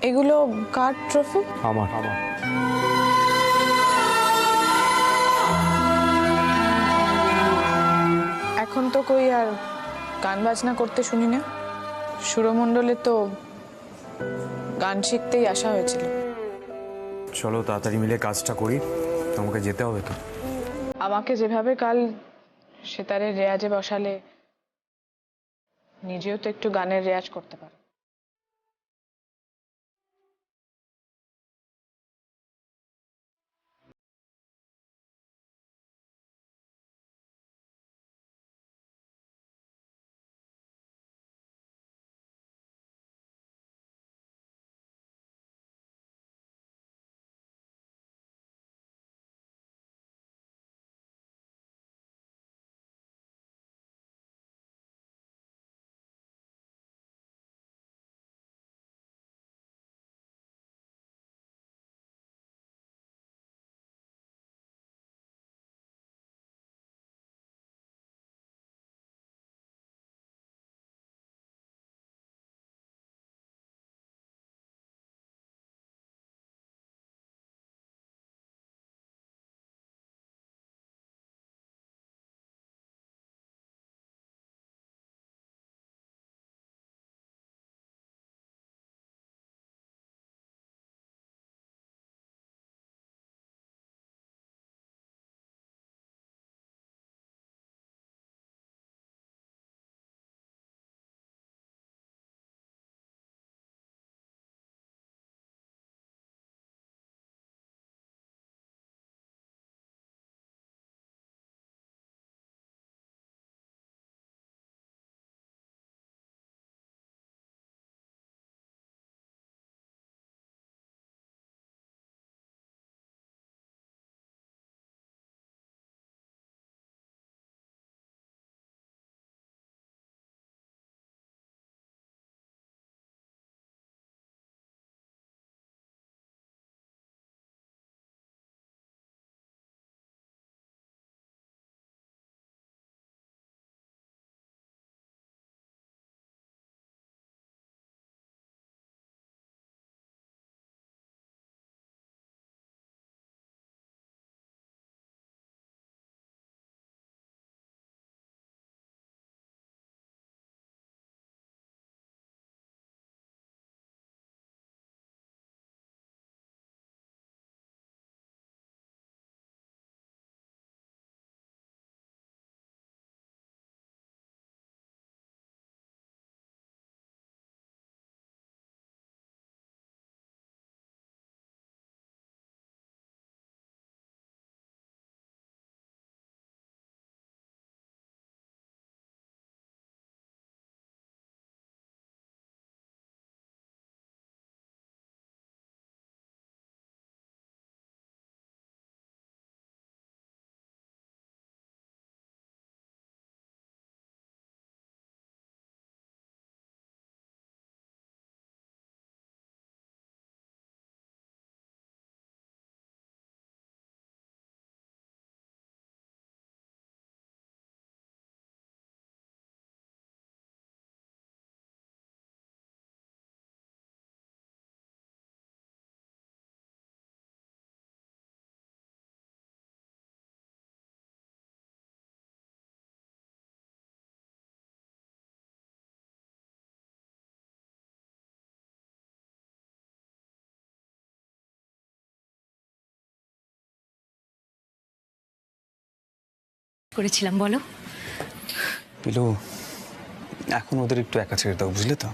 এগুলো কার ট্রফি? আমার এখন তো কই আর গান বাজনা করতে শুনি না। সুরমণ্ডলে তো গান শিখতেই আসা হয়েছিল। চলো তাড়াতাড়ি মিলে কাজটা করি, আমাকে যেতে হবে তো। আমাকে যেভাবে কাল সেতারের রেয়াজে বসালে, নিজেও তো একটু গানের রেয়াজ করতে পারো। করেছিলাম বলো। পিলু, এখন ওদের একটু একা ছেড়ে দাও, বুঝলে তো?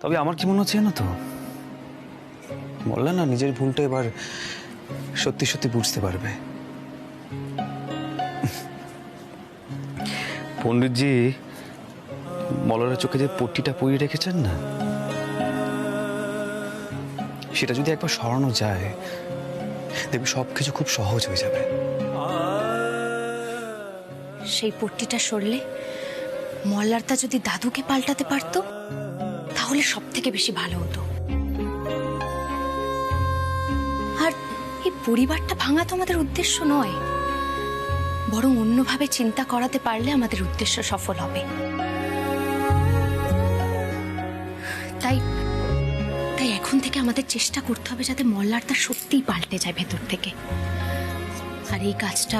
তবে আমার কি মনে হচ্ছে না তো, বললে না নিজের ভুলটা এবার সত্যি সত্যি বুঝতে পারবে। পণ্ডিতজি মলরের চোখে যে পট্টিটা পরিয়ে রেখেছেন না, সেটা যদি একবার সরানো যায়, দেখবি সবকিছু খুব সহজ হয়ে যাবে। সেই পট্টিটা সরলে মল্লারটা যদি দাদুকে পাল্টাতে পারতো, তাহলে সব থেকে বেশি ভালো হতো। আর এই পরিবারটা ভাঙা তো আমাদের উদ্দেশ্য নয়, বরং অন্যভাবে চিন্তা করাতে পারলে আমাদের উদ্দেশ্য সফল হবে। তাই তাই এখন থেকে আমাদের চেষ্টা করতে হবে যাতে মল্লারটা সত্যিই পাল্টে যায় ভেতর থেকে। আর এই কাজটা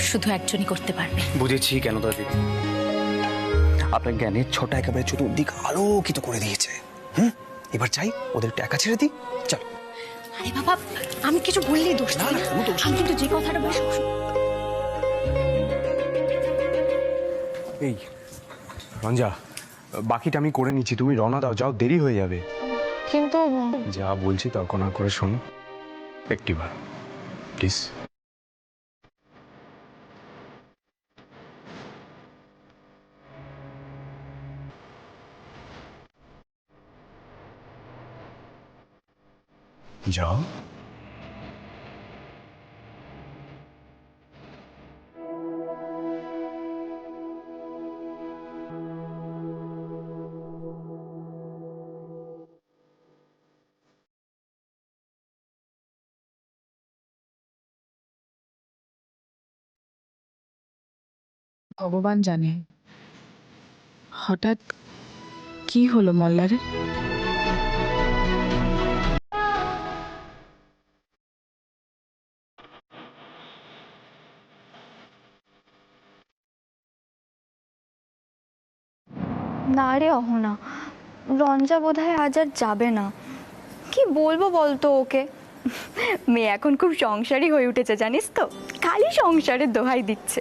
শুধু একজনই করতে পারবে। বুঝেছি কেন দাদি, আপনার জ্ঞানের ছোট একেবারে চতুর্দিক আলোকিত করে দিয়েছে। এবার চাই ওদের টাকা ছেড়ে দিই, চল। আরে বাবা, আমি কিছু বললেই দোষ না, দিই না, না। কোনো দোষ আমি কিন্তু যে কথাটা বলছি এই রঞ্জা, বাকিটা আমি করে নিচ্ছি, তুমি রওনা দাও, যাও, দেরি হয়ে যাবে। কিন্তু যা বলছি তর্ক না করে শোনো একটিবার, প্লিজ। যাও। ভগবান জানে হঠাৎ কি হলো মল্লারের। না রে অহনা, রঞ্জা বোধহয় আজ আর যাবে না। কি বলবো বলতো ওকে, মেয়ে এখন খুব সংসারী হয়ে উঠেছে জানিস তো, খালি সংসারের দোহাই দিচ্ছে।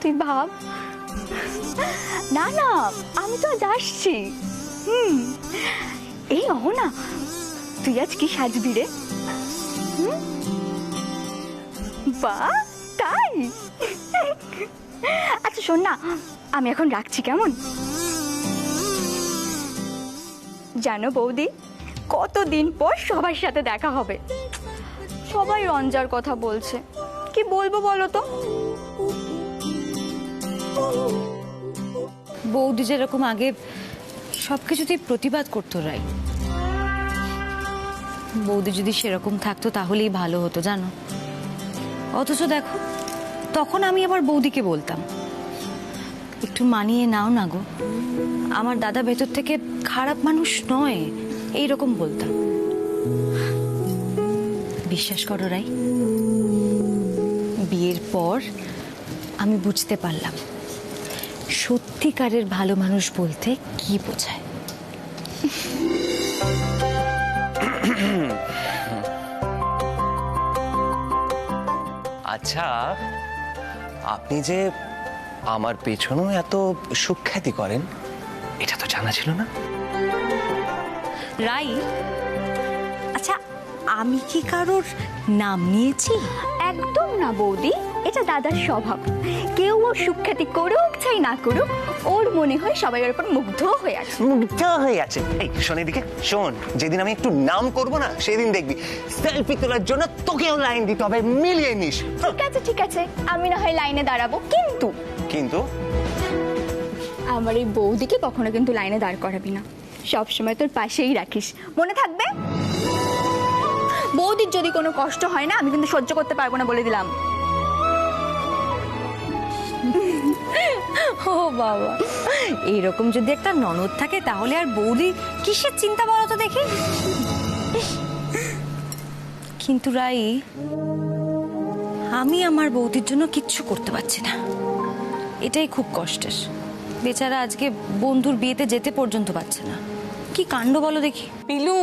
তুই ভাব। না না, আমি তো আজ আসছি। এই অহনা, তুই আজ কি সাজবি রে? বাহ, তাই? আচ্ছা শোন না, আমি এখন রাখছি কেমন? জানো বৌদি, কতদিন পর সবার সাথে দেখা হবে। সবাই রঞ্জার কথা বলছে, কি বলবো বলো তো। বৌদি যেরকম আগে সবকিছুতেই প্রতিবাদ করতো রাই, বৌদি যদি সেরকম থাকতো তাহলেই ভালো হতো জানো। অথচ দেখো, তখন আমি আবার বৌদিকে বলতাম একটু মানিয়ে নাও না গো, আমার দাদা ভেতর থেকে খারাপ মানুষ নয়, এইরকম বলতাম। বিশ্বাস করো রাই, বিয়ের পর আমি বুঝতে পারলাম সত্যিকারের ভালো মানুষ বলতে কি বোঝায়। আচ্ছা, আপনি যে আমার পেছনেও এত সুখ্যাতি করেন, এটা তো জানা ছিল না। রাই, আচ্ছা আমি কি কারোর নাম নিয়েছি? একদম না বৌদি, এটা দাদার স্বভাব। কেউ ওর সুখ্যাতি করুক চাই না করুক, ওর মনে হয় সবাই ওর উপর মুগ্ধ হয়ে আছে। মুগ্ধ হয়ে আছে। এই শোন এদিকে শোন, যেদিন আমি একটু নাম করব না, সেদিন দেখবি সেলফি তোলার জন্য তোকেও লাইন দিতে হবে, মিলিয়ে নিস। ঠিক আছে ঠিক আছে, আমি না হয় লাইনে দাঁড়াবো, কিন্তু কিন্তু আমার এই বৌদিকে কখনো কিন্তু লাইনে দাঁড় করাবি না, সবসময় তোর পাশেই রাখিস, মনে থাকবে? বৌদির যদি কোনো কষ্ট হয় না, আমি কিন্তু সহ্য করতে পারবো না, বলে দিলাম। ও বাবা, এইরকম যদি একটা ননদ থাকে তাহলে আর বৌদি কিসের চিন্তা বলো তো দেখি। কিন্তু রাই, আমি আমার বৌদির জন্য কিচ্ছু করতে পারছি না, এটাই খুব কষ্টের। বেচারা আজকে বন্ধুর বিয়েতে যেতে পর্যন্ত পারছে না, কি কাণ্ড বলো দেখি। পিলু,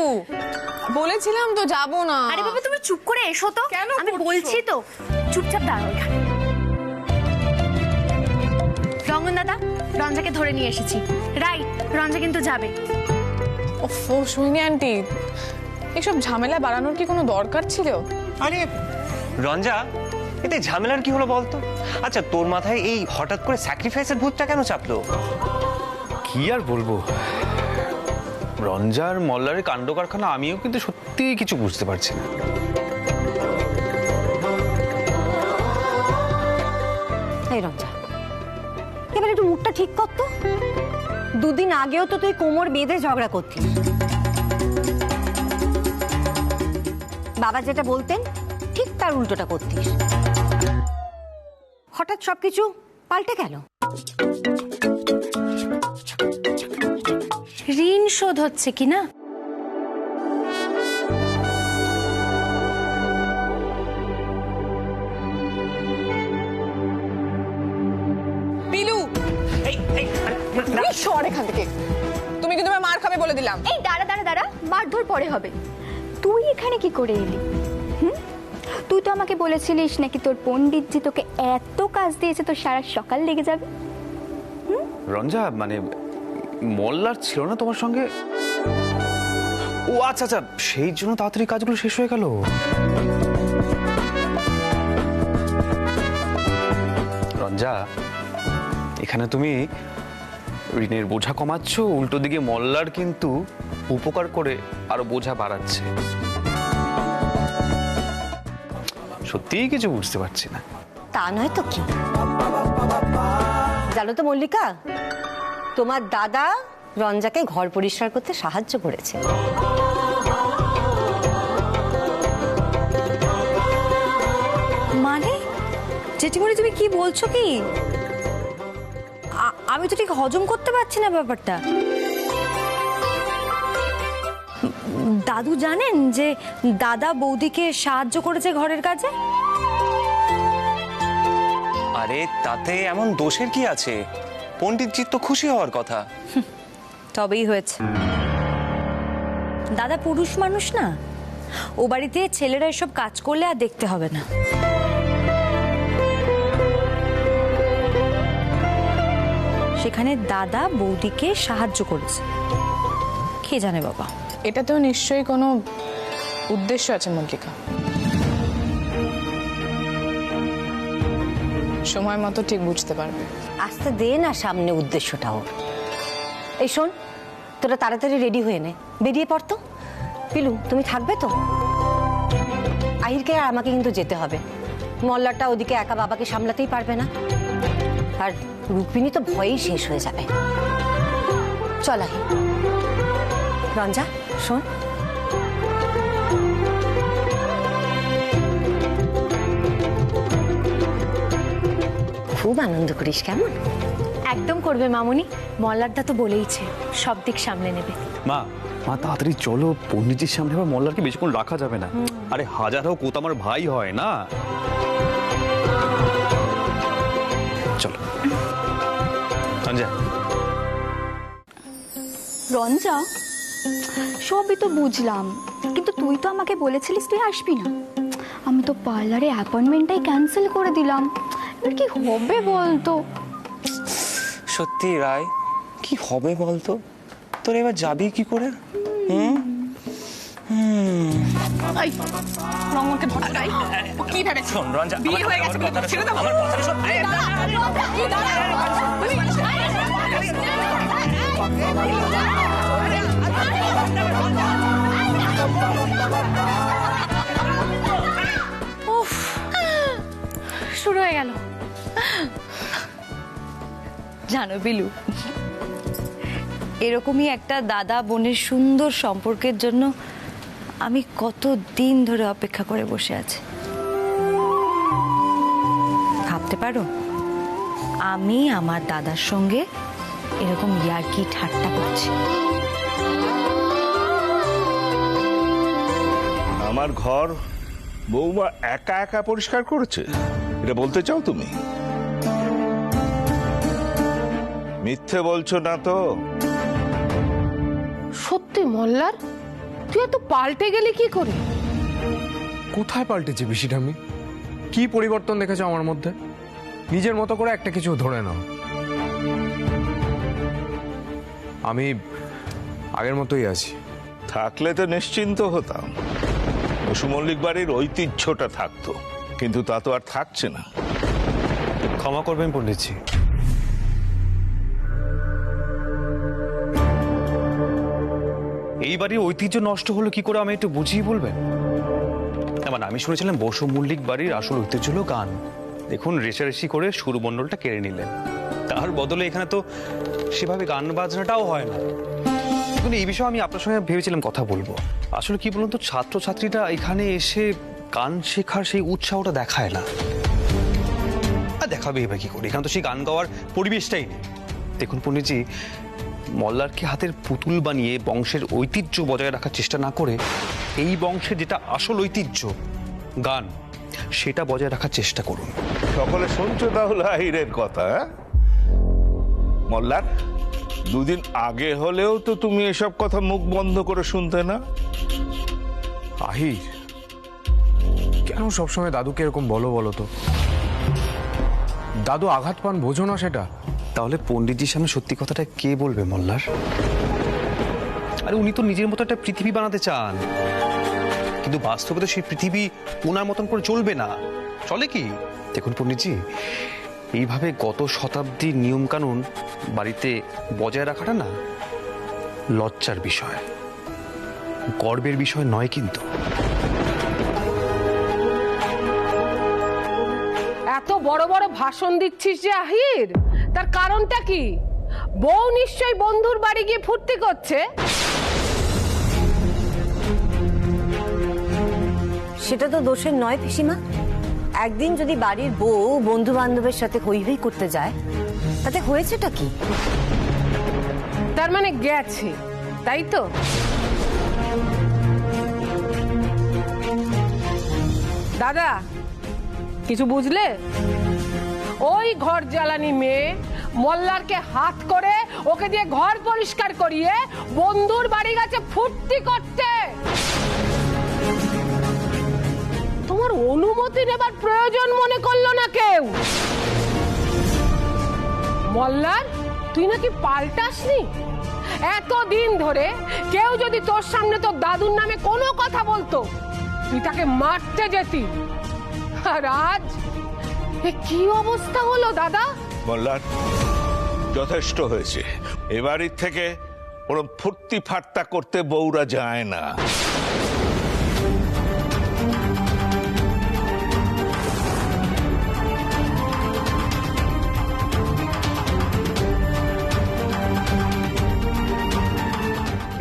বলেছিলাম তো যাবো না। আরে বাবা, তুমি চুপ করে এসো তো। কেন আমি করছো? বলছি তো, চুপচাপ দাঁড়াও এখানে। রঙ্গন দাদা, রঞ্জাকে ধরে নিয়ে এসেছি। রাইট, রঞ্জা কিন্তু যাবে। ওফো সুইনি আন্টি, এসব ঝামেলা বাড়ানোর কি কোনো দরকার ছিল? আরে রঞ্জা, এতে ঝামেলার কি হলো বলতো? আচ্ছা, তোর মাথায় এই হঠাৎ করে স্যাক্রিফাইসের ভূতটা কেন চাপলো? কি আর বলবো, রঞ্জার মল্লারের কাণ্ড কারখানা আমিও কিন্তু সত্যি কিছু বুঝতে পারছি না। এই রঞ্জা, এবার একটু মুখটা ঠিক করতো। দুদিন আগেও তো তুই কোমর বেঁধে ঝগড়া করতিস, বাবা যেটা বলতেন ঠিক তার উল্টোটা করতিস। হঠাৎ সবকিছু পাল্টে গেল। ঋণ শোধ হচ্ছে কি না? সর এখান থেকে, তুমি কিন্তু আমায় মার খাবে বলে দিলাম। এই দাঁড়া দাঁড়া দাঁড়া, মারধর পরে হবে। তুই এখানে কি করে এলি? তুই তো আমাকে বলেছিলিস নাকি তোর পণ্ডিতজি তোকে এত কাজ দিয়েছে তোর সারা সকাল লেগে যাবে। রঞ্জা মানে মল্লার ছিল না তোমার সঙ্গে? ও আচ্ছা আচ্ছা, সেই জন্য তাড়াতাড়ি কাজগুলো শেষ হয়ে গেল। রঞ্জা, এখানে তুমি ঋণের বোঝা কমাচ্ছ, উল্টো দিকে মল্লার কিন্তু উপকার করে আরো বোঝা বাড়াচ্ছে। সত্যিই কিছু বুঝতে পারছি না। তা নয় তো কি, জানো তো মল্লিকা, তোমার দাদা রঞ্জাকে ঘর পরিষ্কার করতে সাহায্য করেছে। মানে জেঠিমণি তুমি কি বলছো কি? আমি তো ঠিক হজম করতে পারছি না ব্যাপারটা। দাদু জানেন যে দাদা বৌদিকে সাহায্য করেছে ঘরের কাজে? আরে তাতে এমন দোষের কি আছে? পণ্ডিতজি তো খুশি হওয়ার কথা। তবেই হয়েছে। দাদা পুরুষ মানুষ না, ও বাড়িতে ছেলেরা এসব কাজ করলে আর দেখতে হবে না। সেখানে দাদা বৌদিকে সাহায্য করেছে, কে জানে বাবা। এটাতেও নিশ্চয়ই কোনো উদ্দেশ্য আছে মল্লিকা। সময় মতো ঠিক বুঝতে পারবে। আসতে দে না সামনে উদ্দেশ্যটা ওর। এই শোন, তোরা তাড়াতাড়ি রেডি হয়ে নে, বেরিয়ে পড়তো। পিলু তুমি থাকবে তো? আহিরকে আর আমাকে কিন্তু যেতে হবে। মল্লারটা ওদিকে একা বাবাকে সামলাতেই পারবে না, আর রুক্মিণী তো ভয়েই শেষ হয়ে যাবে। চল আহির। রঞ্জা শোন, খুব আনন্দ করিস কেমন? একদম করবে মামুনি, মল্লারদা তো বলেইছে সব দিক সামলে নেবে। মা মা তাড়াতাড়ি চলো, পণ্ডিতজির সামনে আবার মল্লারকে বেশিক্ষণ রাখা যাবে না। আরে হাজার হোক ও তো আমার ভাই হয় না। চলো রঞ্জা। রঞ্জা, সবই তো বুঝলাম, কিন্তু তুই তো আমাকে বলেছিলিস তুই আসবি না। আমি তো পার্লারে অ্যাপয়েন্টমেন্টটাই ক্যান্সেল করে দিলাম। এবার কি হবে বলতো? সত্যি রায়, কি হবে বলতো? তোর এবার যাবি কি করে? কি ভেবেছিস? শোন রঞ্জা, বিয়ে হয়ে গেছে বলে তোর ছেড়ে দেবো? আমার কথাটা শোন। আরে উফ, শুরু হয়ে গেল। জানো বিলু, এরকমই একটা দাদা বোনের সুন্দর সম্পর্কের জন্য আমি কত দিন ধরে অপেক্ষা করে বসে আছি। ভাবতে পারো, আমি আমার দাদার সঙ্গে এরকম ইয়ার্কি ঠাট্টা করছি। আমার ঘর বৌমা একা একা পরিষ্কার করেছে, এটা বলতে চাও তুমি? মিথ্যে বলছো না তো? সত্যি মল্লার, তুই এত পাল্টে গেলি কি করে? কোথায় পাল্টেছে পিসি ঠাম্মি? কি পরিবর্তন দেখেছো আমার মধ্যে? নিজের মতো করে একটা কিছু ধরে নাও। আমি আগের মতোই আছি। থাকলে তো নিশ্চিন্ত হতাম, বসু মল্লিক বাড়ির ঐতিহ্যটা থাকতো, কিন্তু তা তো আর থাকছে না। ক্ষমা করবেন পণ্ডিতজি, এই বাড়ির ঐতিহ্য নষ্ট হলো কি করে আমি একটু বুঝিয়ে বলবেন? মানে আমি শুনেছিলাম বসু মল্লিক বাড়ির আসল ঐতিহ্য হলো গান। দেখুন রেশারেশি করে সুরমণ্ডলটা কেড়ে নিলেন, তার বদলে এখানে তো সেভাবে গান বাজনাটাও হয় না। কিন্তু এই বিষয়ে আমি আপনার সঙ্গে ভেবেছিলাম কথা বলবো। আসলে কি বলুন তো, ছাত্রছাত্রীরা এখানে এসে গান শেখার সেই উৎসাহটা দেখায় না। আর দেখাবে এবার কি করে? এখানে তো সেই গান গাওয়ার পরিবেশটাই নেই। দেখুন পণ্ডিতজি, মল্লারকে হাতের পুতুল বানিয়ে বংশের ঐতিহ্য বজায় রাখার চেষ্টা না করে এই বংশের যেটা আসল ঐতিহ্য গান, সেটা বজায় রাখার চেষ্টা করুন। সকলে শুনছো তাহলে আহিরের কথা? মল্লার দুদিন আগে হলেও তো তুমি এসব কথা মুখ বন্ধ করে শুনতে না। আহির, কেন সবসময় দাদুকে এরকম বলো বলো তো? দাদু আঘাত পান, বোঝো না সেটা? তাহলে পণ্ডিতজির সামনে সত্যি কথাটা কে বলবে মল্লার? আরে উনি তো নিজের মতো একটা পৃথিবী বানাতে চান, কিন্তু বাস্তবে তো সেই পৃথিবী ওনার মতন করে চলবে না। চলে কি? দেখুন পণ্ডিতজি, এইভাবে গত শতাব্দীর নিয়ম কানুন বাড়িতে বজায় রাখাটা না লজ্জার বিষয়, গর্বের বিষয় নয়। কিন্তু এত বড় বড় ভাষণ দিচ্ছিস যে আহির, তার কারণটা কি? বউ নিশ্চয়ই বন্ধুর বাড়ি গিয়ে ফুর্তি করছে। সেটা তো দোষের নয় পিসিমা। একদিন যদি বাড়ির বউ বন্ধু বান্ধবের সাথে হই হই করতে যায়, তাতে হয়েছেটা কি? তার মানে গেছে, তাই তো? দাদা, কিছু বুঝলে? ওই ঘর জ্বালানি মেয়ে মল্লারকে হাত করে ওকে দিয়ে ঘর পরিষ্কার করিয়ে বন্ধুর বাড়ি গেছে ফুর্তি করতে। তোমার অনুমতি নেবার প্রয়োজন মনে করলো না কেউ। মল্লার, তুই নাকি পাল্টাসনি? এতদিন ধরে কেউ যদি তোর সামনে তোর দাদুর নামে কোনো কথা বলতো, তুই তাকে মারতে যেতি। আর আজ এ কি অবস্থা হলো দাদা? মল্লার, যথেষ্ট হয়েছে। এবাড়ির থেকে ওরম ফুর্তি ফাট্টা করতে বউরা যায় না।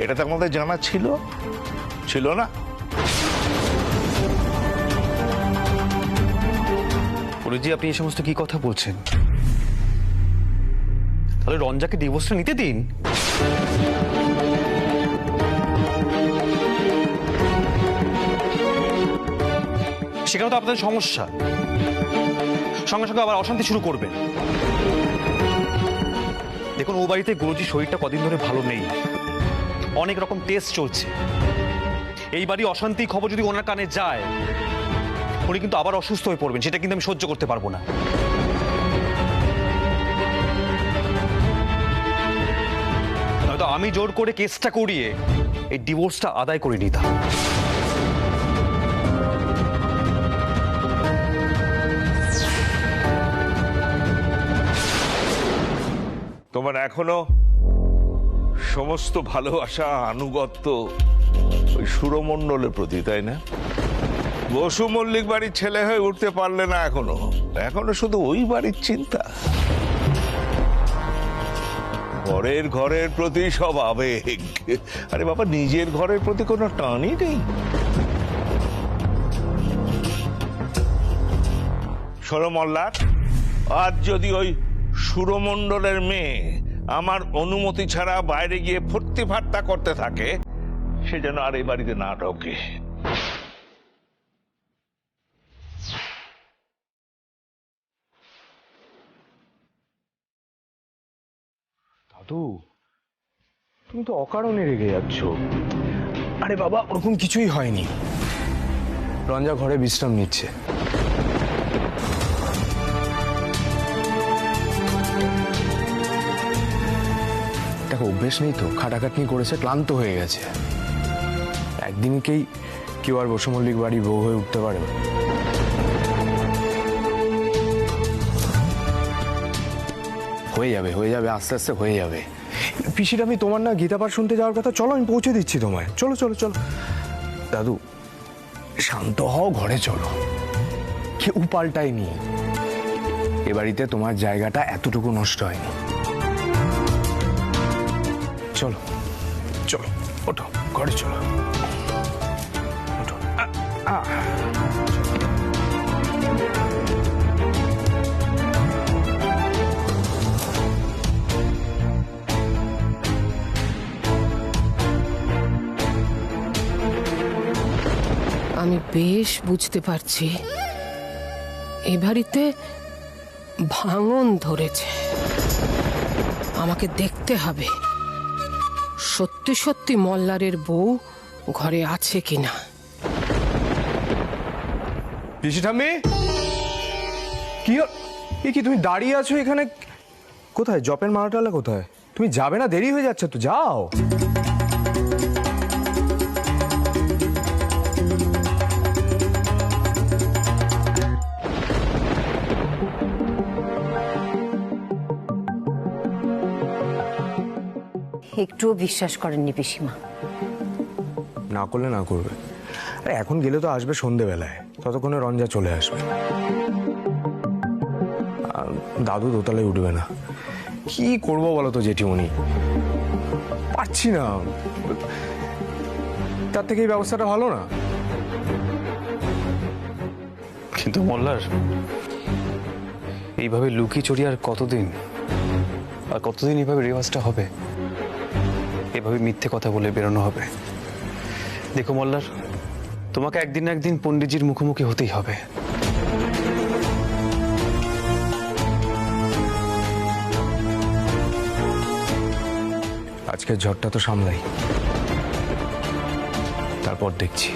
এটা তো আমাদের জানা ছিল না? পণ্ডিতজি, আপনি এই সমস্ত কি কথা বলছেন? তাহলে রঞ্জাকে ডিভোর্সটা নিতে দিন। সেখানে তো আপনাদের সমস্যা, সঙ্গে সঙ্গে আবার অশান্তি শুরু করবেন। দেখুন, ও বাড়িতে গুরুজির শরীরটা কদিন ধরে ভালো নেই, অনেক রকম টেস্ট চলছে। এই বাড়ি অশান্তি খবর যদি ওনার কানে যায়, উনি কিন্তু আবার অসুস্থ হয়ে পড়বেন। সেটা কিন্তু আমি সহ্য করতে পারবো না। নয়তো আমি জোর করে কেসটা করিয়ে এই ডিভোর্সটা আদায় করে নিতাম। তোমার এখনো সমস্ত ভালোবাসা, আনুগত্য ওই সুরমণ্ডলের প্রতি, তাই না? বসু মল্লিক বাড়ির ছেলে হয়ে উঠতে পারলে না এখনো শুধু ওই বাড়ির চিন্তা। পরের ঘরের প্রতি সব আবেগ। আরে বাবা, নিজের ঘরের প্রতি কোনো টানই নেই। শোনো মল্লার, আজ যদি ওই সুরমণ্ডলের মেয়ে আমার অনুমতি ছাড়া বাইরে গিয়ে ফুর্তি ফাট্টা করতে থাকে, সে যেন আর এই বাড়িতে না ঢোকে। দাদু, তুমি তো অকারণে রেগে যাচ্ছ। আরে বাবা, ওরকম কিছুই হয়নি। রঞ্জা ঘরে বিশ্রাম নিচ্ছে। দেখো, অভ্যেস নেই তো, খাটাখাটনি করেছে, ক্লান্ত হয়ে গেছে। একদিনকেই কেউ আর বসু মল্লিক বাড়ির বউ হয়ে উঠতে পারে না। হয়ে যাবে, আস্তে আস্তে হয়ে যাবে। পিসির, আমি তোমার না গীতা পাঠ শুনতে যাওয়ার কথা, চলো আমি পৌঁছে দিচ্ছি তোমায়। চলো চলো চলো। দাদু, শান্ত হও, ঘরে চলো। কেউ পাল্টায়নি। এ বাড়িতে তোমার জায়গাটা এতটুকু নষ্ট হয়নি। চলো চলো, ওঠো, ঘরে চলো, ওঠো। আমি বেশ বুঝতে পারছি এ বাড়িতে ভাঙন ধরেছে। আমাকে দেখতে হবে সত্যি সত্যি মল্লারের বউ ঘরে আছে কিনা। পিসি ঠাম্মি, কি তুমি দাঁড়িয়ে আছো এখানে? কোথায় জপের মালাটালা কোথায়? তুমি যাবে না? দেরি হয়ে যাচ্ছে তো, যাও। একটুও বিশ্বাস করেননি পিসিমা। না করলে না করবে। আরে এখন গেলে তো আসবে সন্ধেবেলায়, ততক্ষণে রঞ্জা চলে আসবে। আর দাদু দোতলায় উঠবে না। কি করবো বলো তো জেঠিমণি, পারছি না। তার থেকে এই ব্যবস্থাটা ভালো না? কিন্তু মল্লার, এইভাবে লুকিয়ে চড়ি আর কতদিন? আর কতদিন এইভাবে রেওয়াজটা হবে? এভাবে মিথ্যে কথা বলে বেরোনো হবে? দেখো মল্লার, তোমাকে একদিন না একদিন পণ্ডিতজির মুখোমুখি হতেই হবে। আজকের ঝড়টা তো সামলাই, তারপর দেখছি।